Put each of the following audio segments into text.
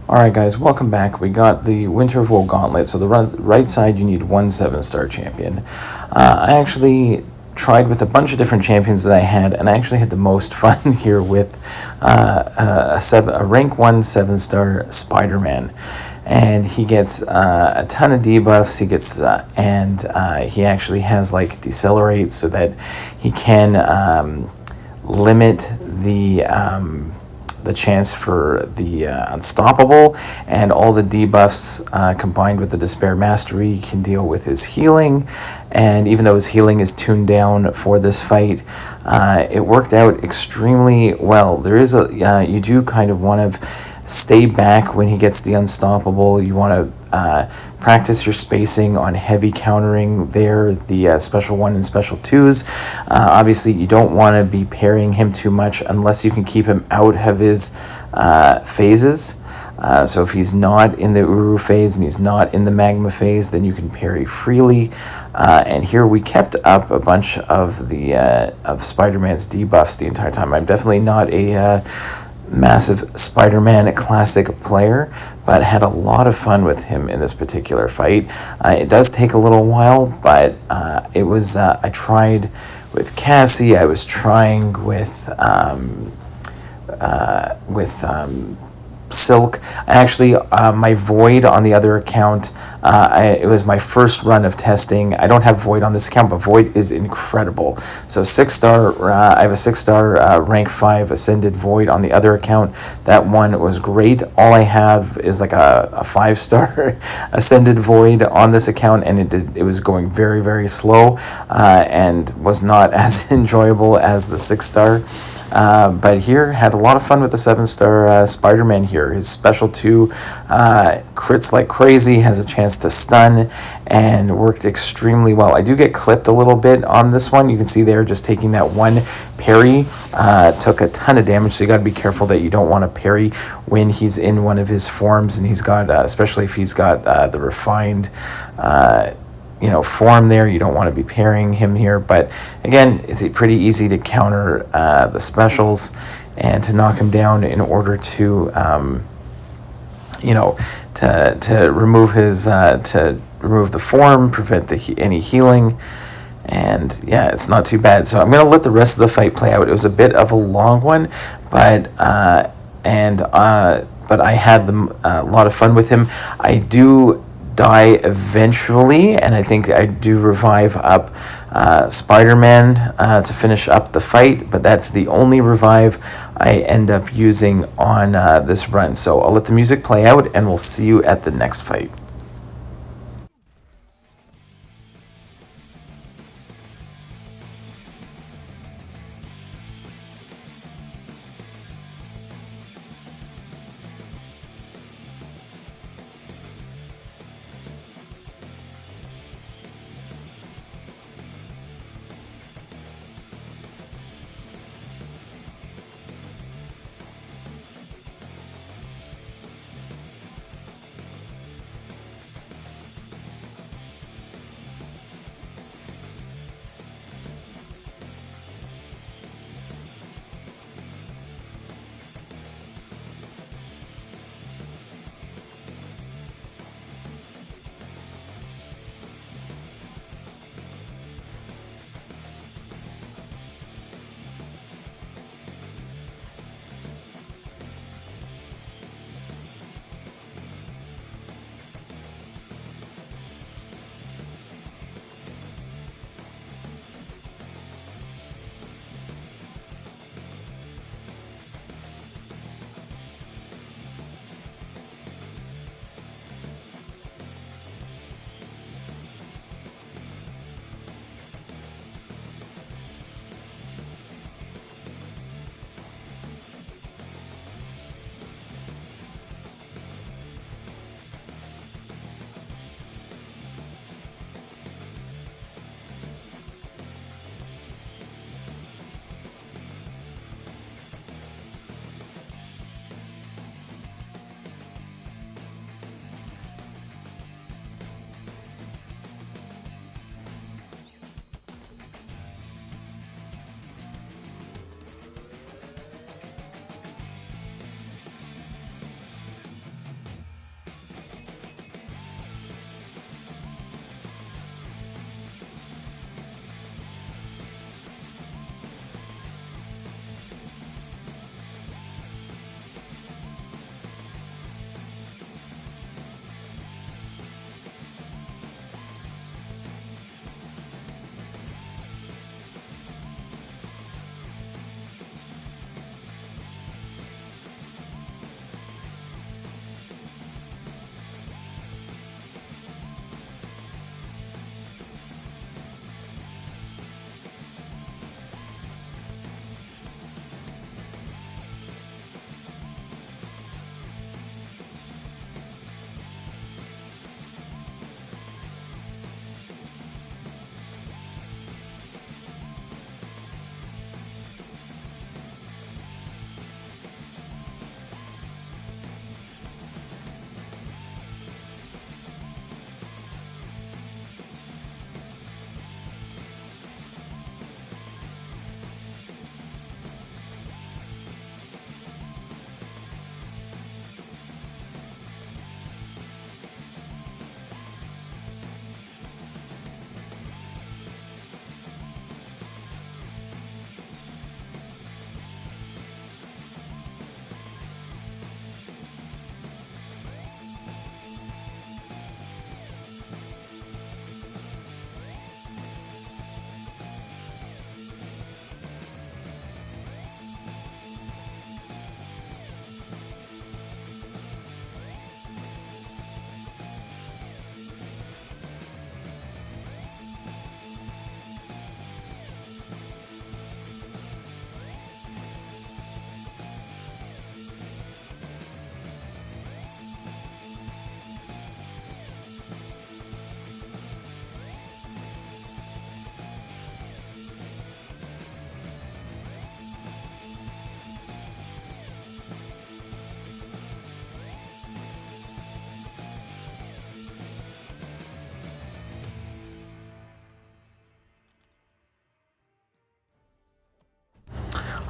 Alright guys, welcome back. We got the Winter of Woe Gauntlet. So the right side you need one 7-star champion. I actually tried with a bunch of different champions that I had, and I actually had the most fun here with a rank 1 7-star Spiderman. And he gets a ton of debuffs. He gets he actually has like decelerate so that he can limit the chance for the unstoppable, and all the debuffs combined with the despair mastery can deal with his healing. And even though his healing is tuned down for this fight, it worked out extremely well. There is you do kind of want to stay back when he gets the unstoppable. You want to practice your spacing on heavy countering there, the special 1 and special 2s. Obviously, you don't want to be parrying him too much unless you can keep him out of his phases. So if he's not in the Uru phase and he's not in the Magma phase, then you can parry freely. And here we kept up a bunch of the of Spider-Man's debuffs the entire time. I'm definitely not a massive Spider-Man classic player, but had a lot of fun with him in this particular fight. It does take a little while, but it was I tried with Cassie, I was trying with Silk. Actually, my Void on the other account, it was my first run of testing. I don't have Void on this account, but Void is incredible. So 6-star, I have a 6-star rank 5 Ascended Void on the other account. That one was great. All I have is like a 5-star Ascended Void on this account, and it was going very, very slow, and was not as enjoyable as the 6-star. But here, had a lot of fun with the 7-star Spider-Man here. His special 2 crits like crazy, has a chance to stun, and worked extremely well. I do get clipped a little bit on this one. You can see there, just taking that one parry took a ton of damage, so you got to be careful that you don't want to parry when he's in one of his forms, and he's got, especially if he's got the refined form there. You don't want to be parrying him here, but again, it's pretty easy to counter the specials and to knock him down in order to to remove his to remove the form, prevent any healing. And yeah, it's not too bad. So I'm going to let the rest of the fight play out. It was a bit of a long one, but I had a lot of fun with him. I do die eventually, and I think I do revive up Spider-Man to finish up the fight, but that's the only revive I end up using on this run. So I'll let the music play out, and we'll see you at the next fight.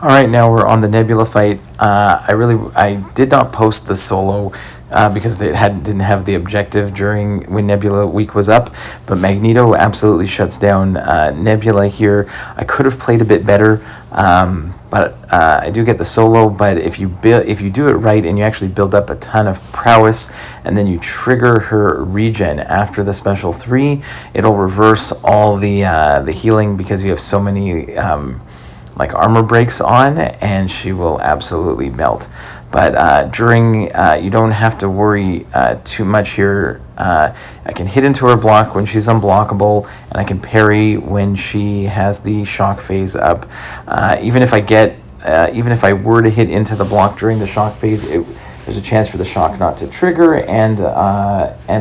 Alright, now we're on the Nebula fight. I did not post the solo because they didn't have the objective during when Nebula week was up, but Magneto absolutely shuts down Nebula here. I could have played a bit better, but I do get the solo. But if you do it right and you actually build up a ton of prowess, and then you trigger her regen after the special 3, it'll reverse all the healing because you have so many like armor breaks on, and she will absolutely melt. But during, you don't have to worry too much here. I can hit into her block when she's unblockable, and I can parry when she has the shock phase up. Even if I were to hit into the block during the shock phase, there's a chance for the shock not to trigger, and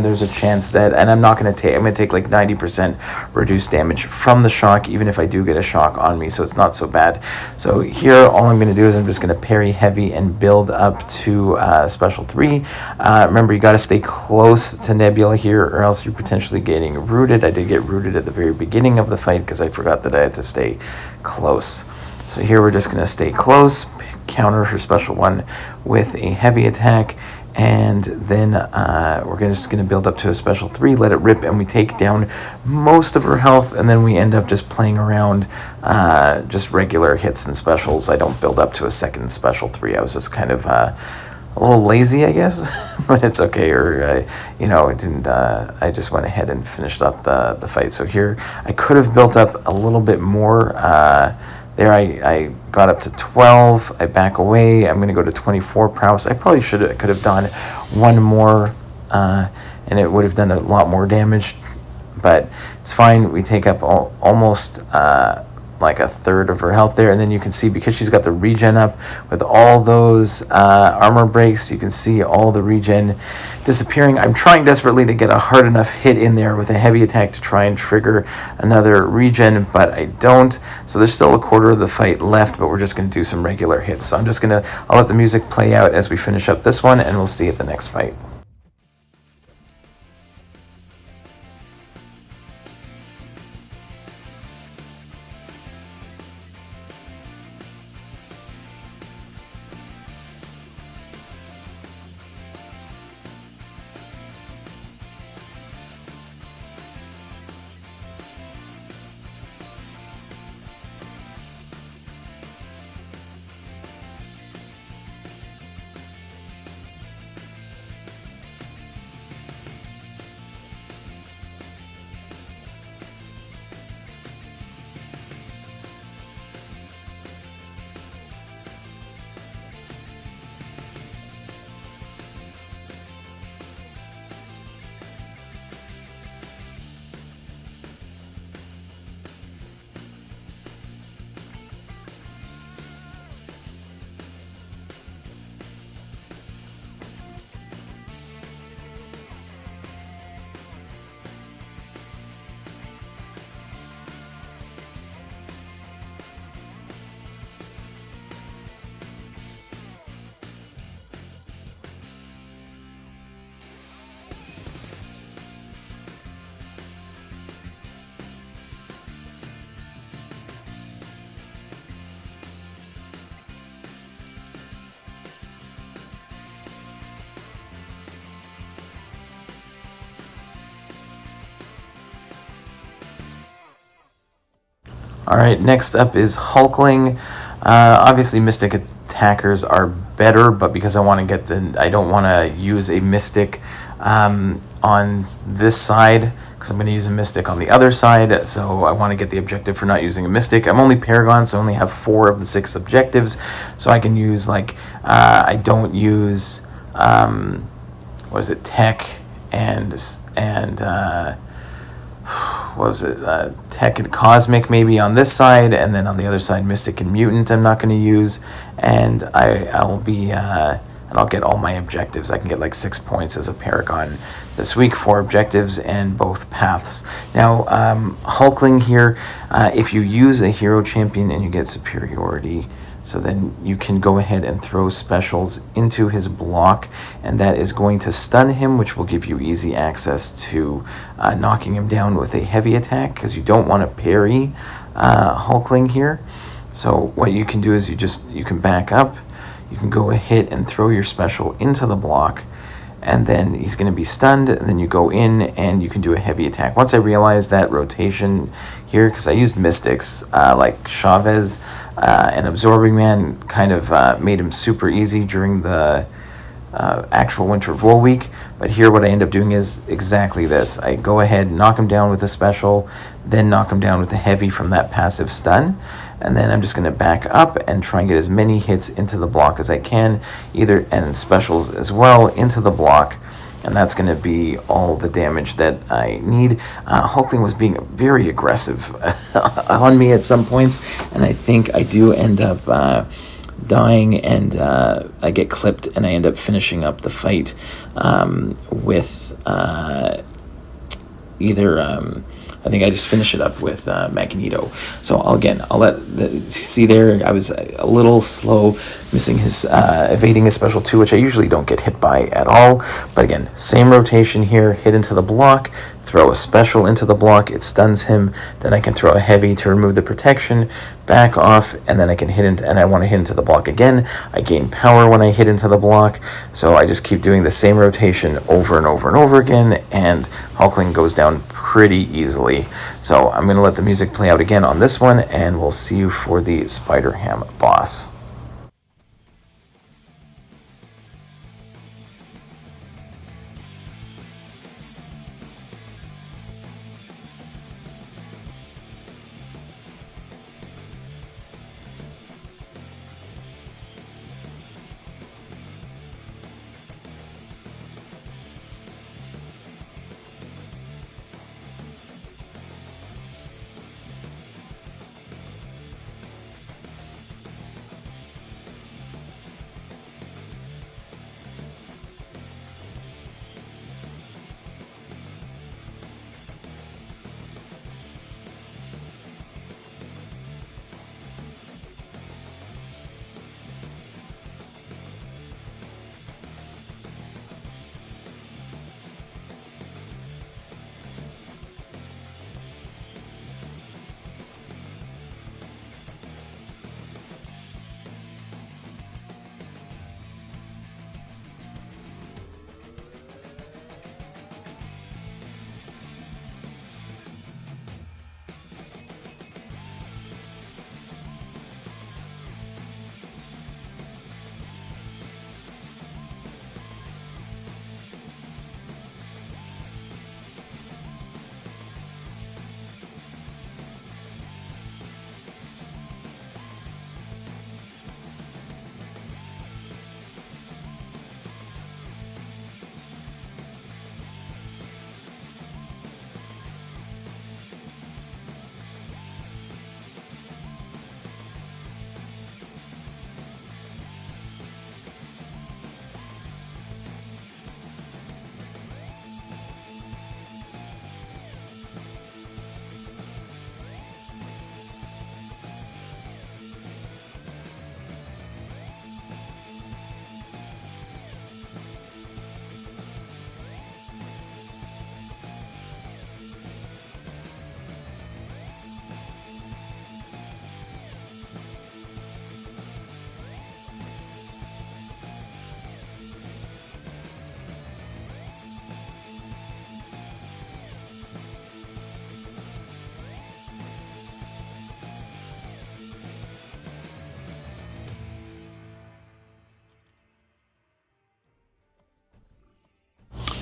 there's a chance that, and I'm going to take like 90% reduced damage from the shock, even if I do get a shock on me, so it's not so bad. So here, all I'm going to do is I'm just going to parry heavy and build up to special 3. Remember, you got to stay close to Nebula here, or else you're potentially getting rooted. I did get rooted at the very beginning of the fight because I forgot that I had to stay close. So here we're just going to stay close, counter her special 1 with a heavy attack, and then we're just going to build up to a special 3, let it rip, and we take down most of her health, and then we end up just playing around just regular hits and specials. I don't build up to a second special 3. I was just kind of a little lazy, I guess, but it's okay. Or it didn't. I just went ahead and finished up the fight. So here I could have built up a little bit more. There I got up to 12, I back away, I'm going to go to 24 prowess. I probably could have done one more, and it would have done a lot more damage, but it's fine. We take up almost like a third of her health there, and then you can see, because she's got the regen up with all those armor breaks, you can see all the regen disappearing. I'm trying desperately to get a hard enough hit in there with a heavy attack to try and trigger another regen, but I don't. So there's still a quarter of the fight left, but we're just going to do some regular hits. So I'll let the music play out as we finish up this one, and we'll see you at the next fight. Alright, next up is Hulkling. Obviously Mystic attackers are better, but because I don't want to use a Mystic on this side, because I'm going to use a Mystic on the other side, so I want to get the objective for not using a Mystic. I'm only Paragon, so I only have 4 of the 6 objectives, so I can use, I don't use, Tech and Tech and Cosmic maybe on this side, and then on the other side Mystic and Mutant I'm not going to use, and I'll get all my objectives. I can get 6 points as a Paragon this week, 4 objectives and both paths. Now Hulkling here, if you use a hero champion and you get superiority, so then you can go ahead and throw specials into his block, and that is going to stun him, which will give you easy access to knocking him down with a heavy attack, because you don't want to parry Hulkling here. So what you can do is you can back up, you can go hit and throw your special into the block, and then he's going to be stunned, and then you go in and you can do a heavy attack. Once I realized that rotation here, because I used Mystics like Chavez and Absorbing Man kind of made him super easy during the actual Winter of Woe week, but here what I end up doing is exactly this. I go ahead, knock him down with a special, then knock him down with the heavy from that passive stun, and then I'm just going to back up and try and get as many hits into the block as I can, and specials as well into the block, and that's going to be all the damage that I need. Hulkling was being very aggressive on me at some points, and I think I do end up dying, and I get clipped, and I end up finishing up the fight with I think I just finish it up with Magneto. So I'll see there, I was a little slow, missing his, evading his special 2, which I usually don't get hit by at all. But again, same rotation here, hit into the block, throw a special into the block, it stuns him, then I can throw a heavy to remove the protection, back off, and then I can hit into, and I want to hit into the block again. I gain power when I hit into the block, so I just keep doing the same rotation over and over and over again, and Hulkling goes down pretty easily. So I'm going to let the music play out again on this one, and we'll see you for the Spider-Ham boss.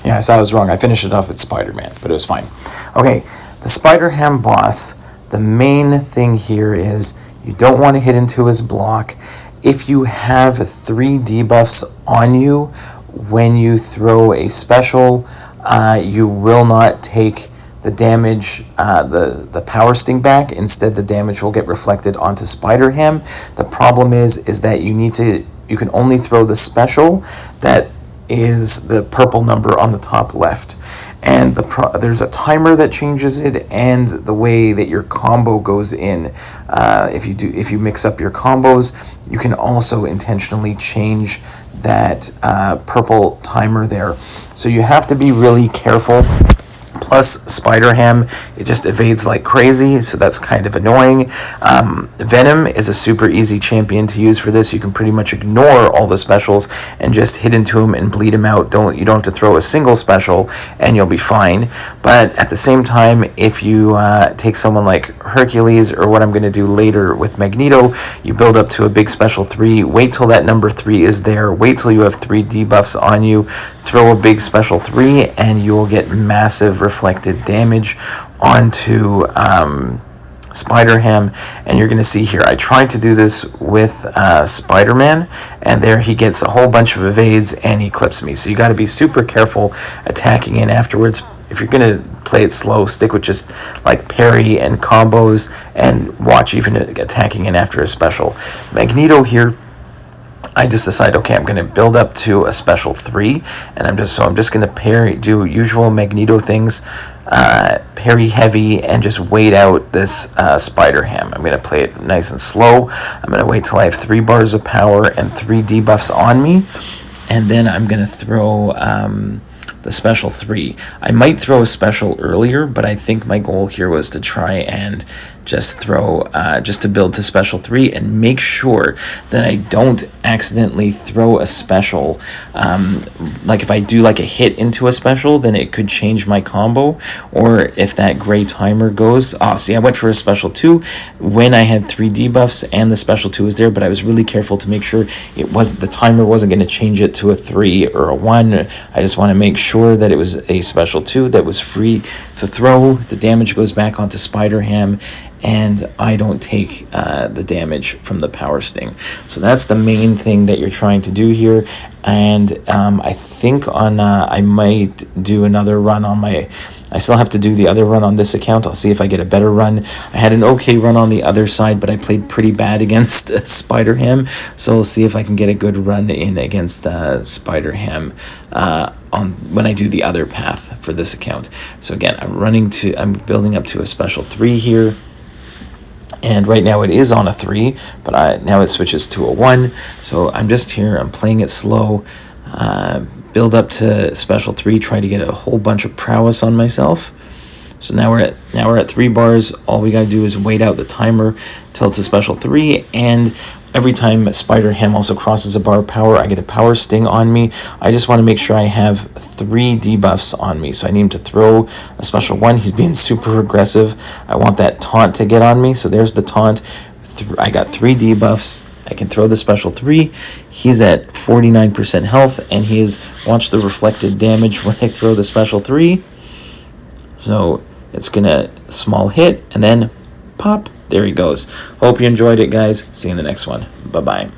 Yeah, so I was wrong. I finished it off with Spider-Man, but it was fine. Okay, the Spider-Ham boss, the main thing here is you don't want to hit into his block. If you have 3 debuffs on you when you throw a special, you will not take the damage, the power sting back. Instead, the damage will get reflected onto Spider-Ham. The problem is that you can only throw the special that is the purple number on the top left, and there's a timer that changes it, and the way that your combo goes in. If you mix up your combos, you can also intentionally change that purple timer there. So you have to be really careful Plus, Spider-Ham, it just evades like crazy, so that's kind of annoying. Venom is a super easy champion to use for this. You can pretty much ignore all the specials and just hit into him and bleed him out. You don't have to throw a single special, and you'll be fine. But at the same time, if you take someone like Hercules, or what I'm going to do later with Magneto, you build up to a big special 3, wait till that number 3 is there, wait till you have 3 debuffs on you, throw a big special 3, and you will get massive reflected damage onto Spider-Ham. And you're going to see here, I tried to do this with Spider-Man, and there he gets a whole bunch of evades and he clips me. So you got to be super careful attacking in afterwards. If you're going to play it slow, stick with just like parry and combos, and watch even attacking in after a special. Magneto here, I just decided, okay, I'm going to build up to a special 3, and I'm just going to do usual Magneto things, parry heavy, and just wait out this Spider-Ham. I'm going to play it nice and slow. I'm going to wait till I have 3 bars of power and 3 debuffs on me, and then I'm going to throw the special 3. I might throw a special earlier, but I think my goal here was to try and just throw, just to build to special 3 and make sure that I don't accidentally throw a special. Like if I do like a hit into a special, then it could change my combo. Or if that gray timer goes, see, I went for a special 2 when I had 3 debuffs and the special 2 was there, but I was really careful to make sure the timer wasn't going to change it to a 3 or a 1. I just want to make sure that it was a special 2 that was free to throw. The damage goes back onto Spider-Ham, and I don't take the damage from the power sting. So that's the main thing that you're trying to do here. And I think I might do another run on I still have to do the other run on this account. I'll see if I get a better run. I had an okay run on the other side, but I played pretty bad against Spider-Ham. So we'll see if I can get a good run in against Spider-Ham when I do the other path for this account. So again, I'm building up to a special 3 here. And right now it is on a 3, but now it switches to a 1. So I'm just here, I'm playing it slow, build up to special 3, try to get a whole bunch of prowess on myself. So now we're at 3 bars. All we gotta do is wait out the timer till it's a special 3, and every time Spider-Ham also crosses a bar of power, I get a power sting on me. I just want to make sure I have 3 debuffs on me. So I need him to throw a special 1. He's being super aggressive. I want that taunt to get on me. So there's the taunt. I got 3 debuffs. I can throw the special 3. He's at 49% health, and watch the reflected damage when I throw the special 3. So it's gonna small hit, and then pop. There he goes. Hope you enjoyed it, guys. See you in the next one. Bye-bye.